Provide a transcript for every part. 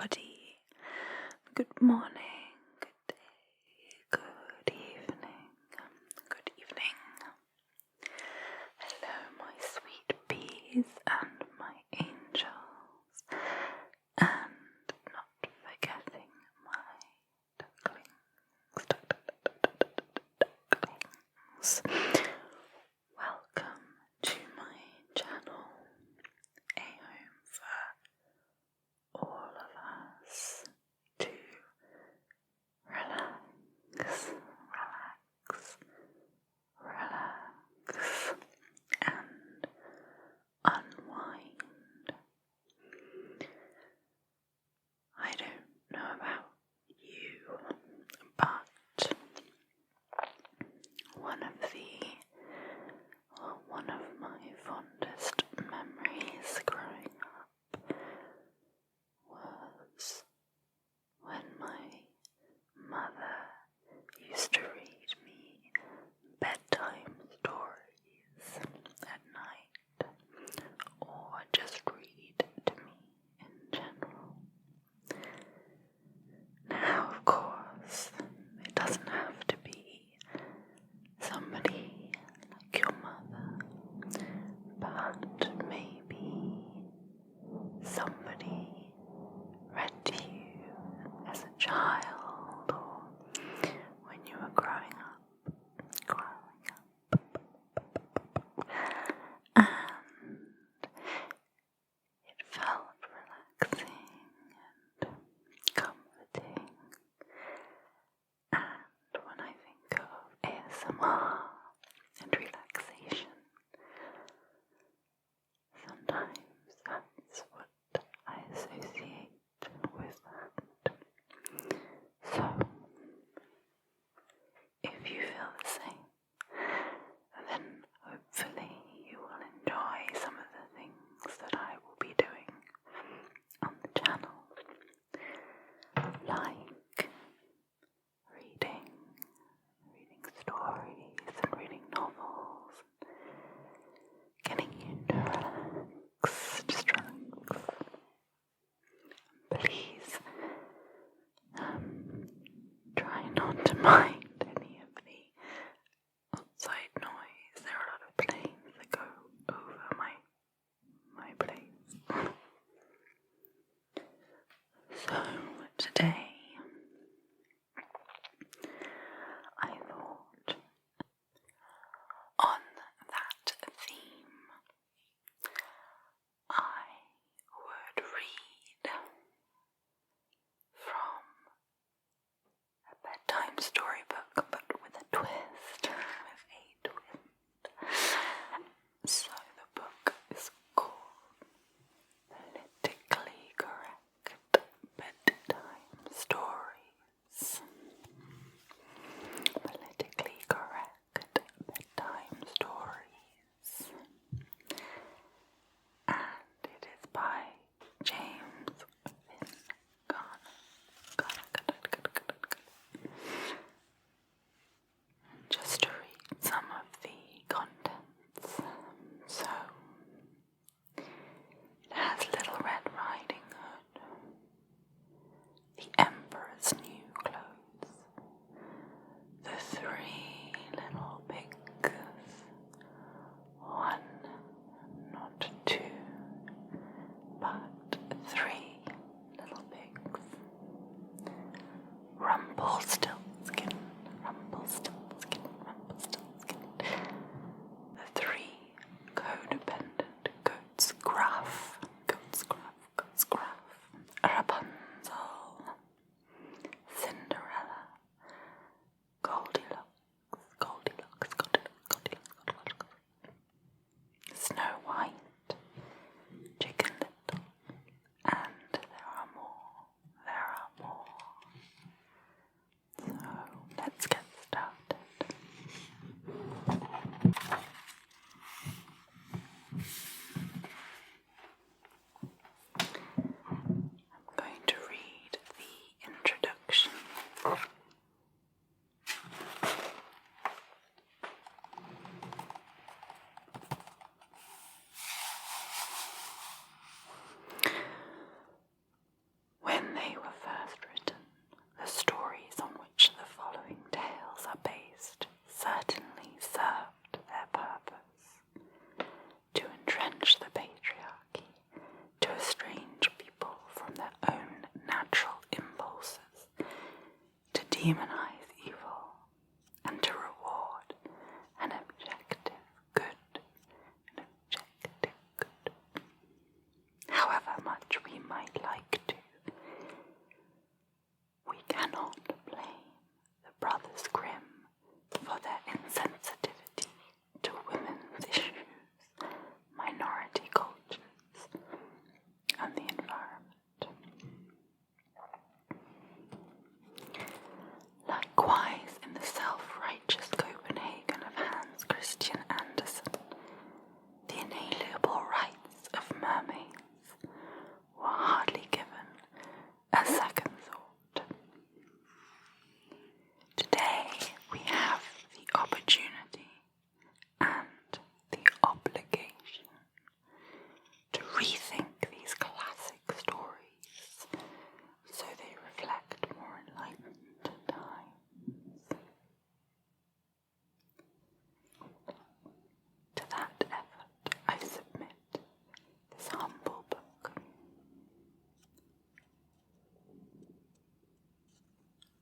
everybody. Good morning, good day, good evening, good evening. Hello, my sweet bees and my angels, and not forgetting my ducklings. Welcome to my channel, a home for all of us to relax, and unwind. I don't know about you, but one of my fondest memories growing up was when my mother used to read me bedtime stories at night, or just read to me in general. Now, of course, it doesn't have to be somebody like your mother, but maybe somebody read to you as a child, or when you were growing up, and it felt relaxing and comforting. And when I think of ASMR and relaxation, sometimes that's what I associate with that. So, if you feel the same, then hopefully you will enjoy some of the things that I will be doing on the channel, like reading stories and reading novels, getting you to relax demonize evil and to reward an objective good. However much we might like to, we cannot blame the Brothers Grimm for their insensitivity to women's issues, minority cultures, and the environment. Likewise, in the self-righteous Copenhagen of Hans Christian Andersen, the inalienable rights of mermaids were hardly given a second thought. Today we have the opportunity and the obligation to rethink these classic stories so they reflect more enlightened times. To that effort I submit this humble book.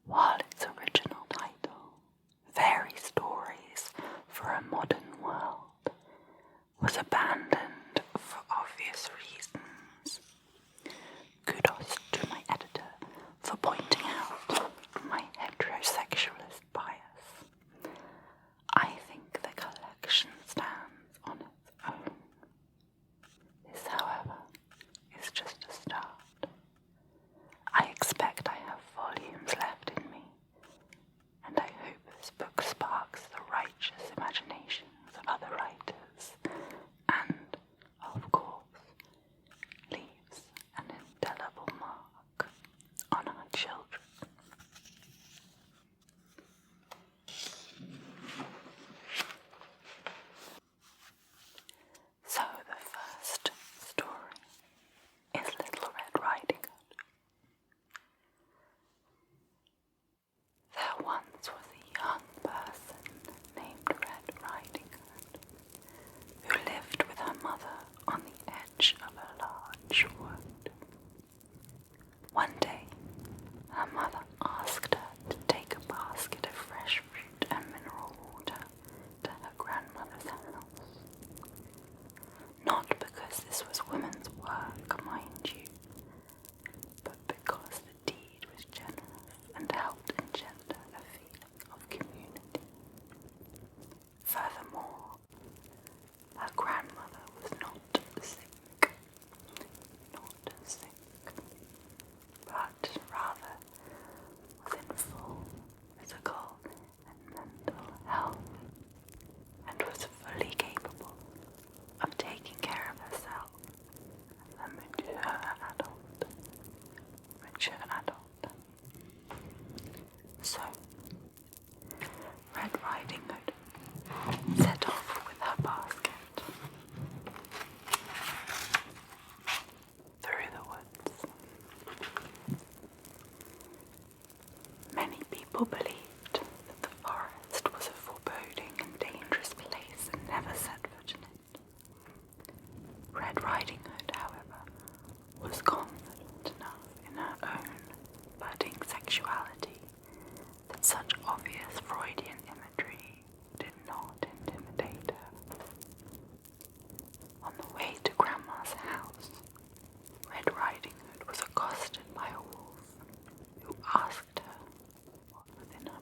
While its original title, Fairy Stories for a Modern World, was abandoned for obvious reasons, kudos to my editor for pointing out my heterosexualist bias. I think the collection stands on its own. This, however, is just a start. I expect I have volumes left in me, and I hope this book sparks the righteous imaginations of other writers, and, of course, leaves an indelible mark on our children. So the first story is Little Red Riding Hood. There once was a young person named Red Riding Hood who lived with her mother on the edge of a large wood. One day, her mother asked her to take a basket of fresh fruit and mineral water to her grandmother's house. Not because this was women's work, mind you, but because the deed was generous and helped engender a feeling of community. Furthermore, her grandmother was not sick, but rather was in full physical and mental health, and was fully capable of taking care of herself as a mature adult. So, Red Riding Hood set off with her basket through the woods. Many people believed that the forest was a foreboding and dangerous place and never set foot in it. Red Riding Hood, however, was confident enough in her own budding sexuality that such obvious Freudian imagery did not intimidate her. On the way to Grandma's house, Red Riding Hood was accosted by a wolf who asked her what was in her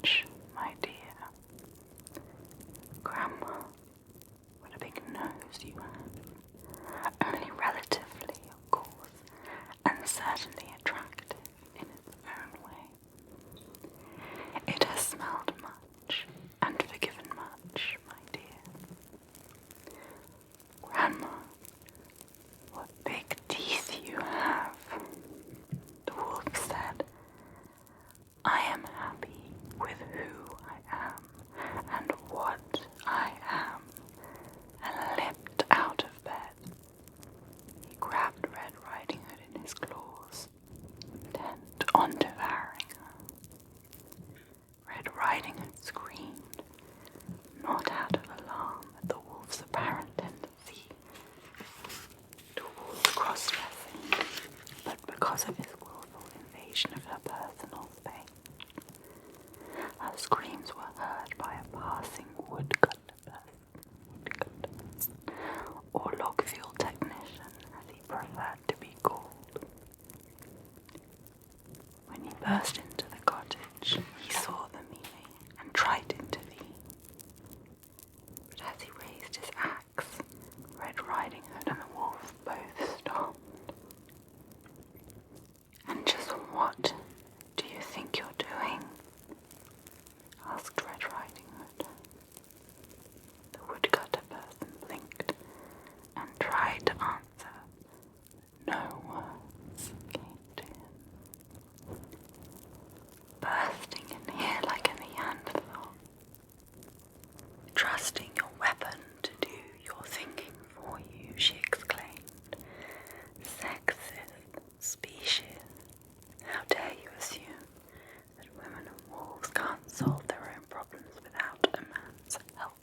much, my dear. Grandma, what a big nose you have. Only relatively, of course, and certainly attractive in its own way. It has smelled much and forgiven much, my dear. Grandma, what big teeth you have. The wolf said, I am happy with who I am and what I am, and leapt out of bed. He grabbed Red Riding Hood in his claws, intent on devouring her. Red Riding Hood screamed, not out of alarm at the wolf's apparent tendency towards cross-dressing, but because of his willful invasion of her personal space. Her screams were heard by a passing woodcutter or log fuel technician, as he preferred to be called. When he burst into the cottage, he saw the meeting and tried to intervene. But as he raised his axe, Red Riding Hood and the wolf both stopped. And just what do you think you're doing? Asked Red Riding Hood. The woodcutter person blinked and tried to answer. No words came to him. Bursting in here like a Neanderthal. Trusting your weapon to do your thinking for you, she exclaimed. Sexist species. How dare you assume that women and wolves can't solve their own problems without a man's help?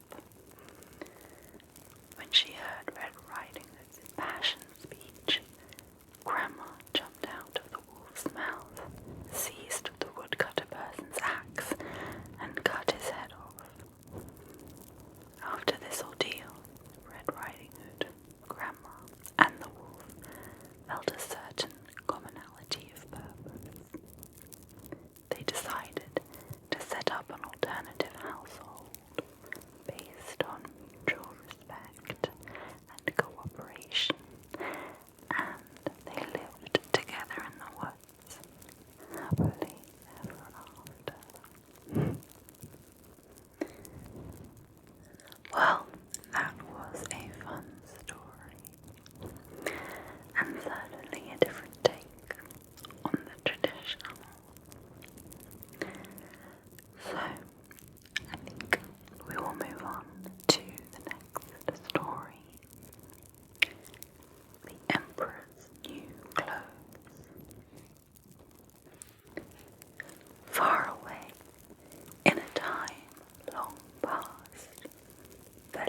When she heard Red Riding Hood's impassioned speech, Grandma jumped out of the wolf's mouth, seized the woodcutter person's axe, and cut his head off. After this ordeal, Red Riding Hood, Grandma, and the wolf felt a certain commonality of purpose. They decided to set up an alternative household based on mutual respect and cooperation, and they lived together in the woods, happily ever after. Well, that was a fun story, and certainly a different take on the traditional. So, I think we will move on to the next story. The Emperor's New Clothes. Far away, in a time long past, there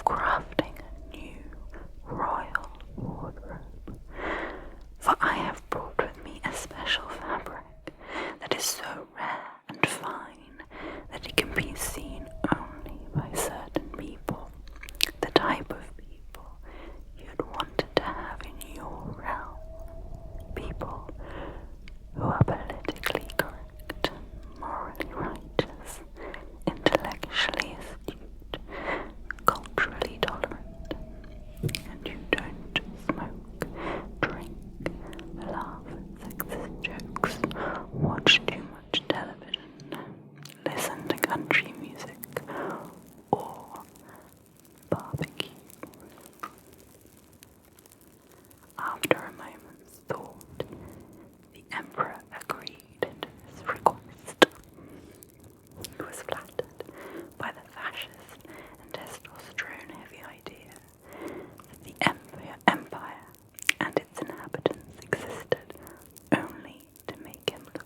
crafting a new royal wardrobe. For I have brought with me a special fabric that is so rare and fine that it can be seen only by certain people, the type of people you'd wanted to have in your realm. People who are politically correct, morally righteous, intellectually astute, culturally tolerant, and who don't smoke, drink, laugh at sexist jokes, watch too much television, listen to country music, or barbecue. After a moment's thought, the Emperor agreed to this request. He was flattered by the fascist and testosterone-heavy idea that the empire and its inhabitants existed only to make him look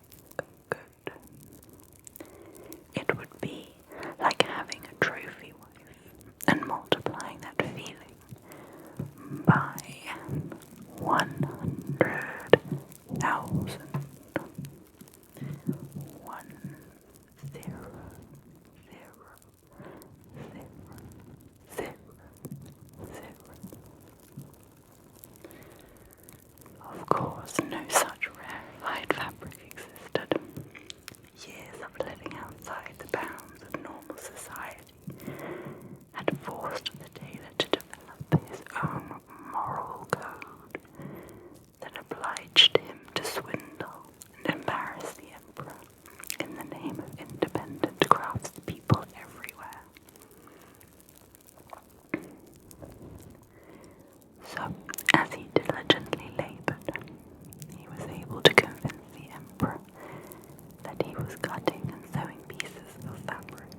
good. It would be like having a trophy wife and multiplying that feeling by 100,000. 100,000. Of course, no such rarefied fabric existed. Years of living outside the bounds of normal society had forced the tailor to develop his own moral code that obliged him to swindle and embarrass the emperor in the name of independent craftspeople everywhere. So, as he diligently labored, he was able to convince the emperor that he was cutting and sewing pieces of fabric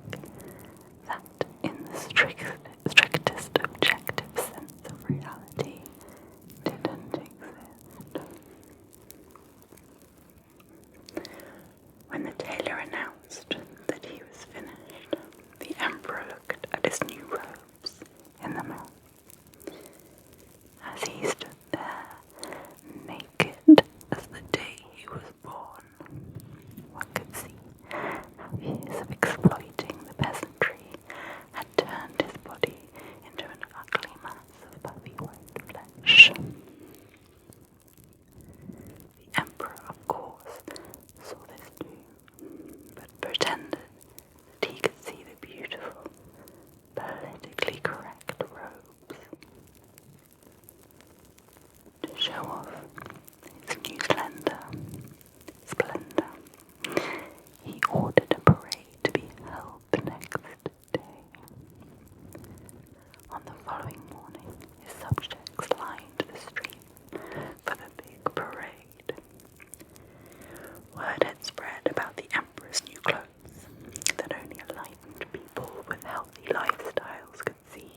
that, in the strictest objective sense of reality, didn't exist. When the tailor announced that he was finished, the emperor looked at his new robes in the mirror. As he stood there, naked as the day he was born, one could see how years of exploiting the peasantry had turned his body into an ugly mass of puffy white flesh. The emperor, of course, saw this too, but pretended that he could see the beautiful, politically correct robes. To show off his new splendor, he ordered a parade to be held the next day. On the following morning, his subjects lined the street for the big parade. Word had spread about the emperor's new clothes that only enlightened people with healthy lifestyles could see,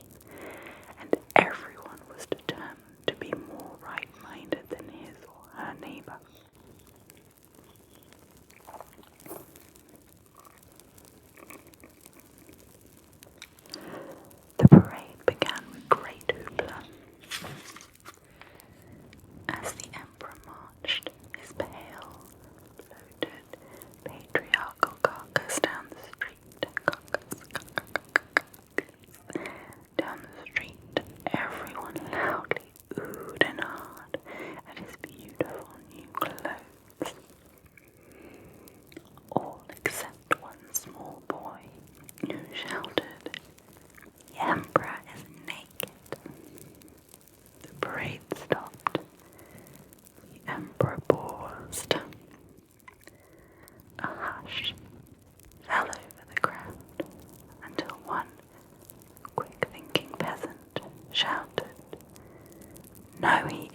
and everyone was determined to be more right-minded than his or her neighbor. The parade began with great hoopla. As the emperor marched his pale, bloated, patriarchal carcass down the street, everyone loudly oohed and ahed at his beautiful new clothes. All except one small boy, who shouted, "The emperor is naked." The parade stopped. The emperor paused. A hush fell over the crowd until one quick-thinking peasant shouted, "No, he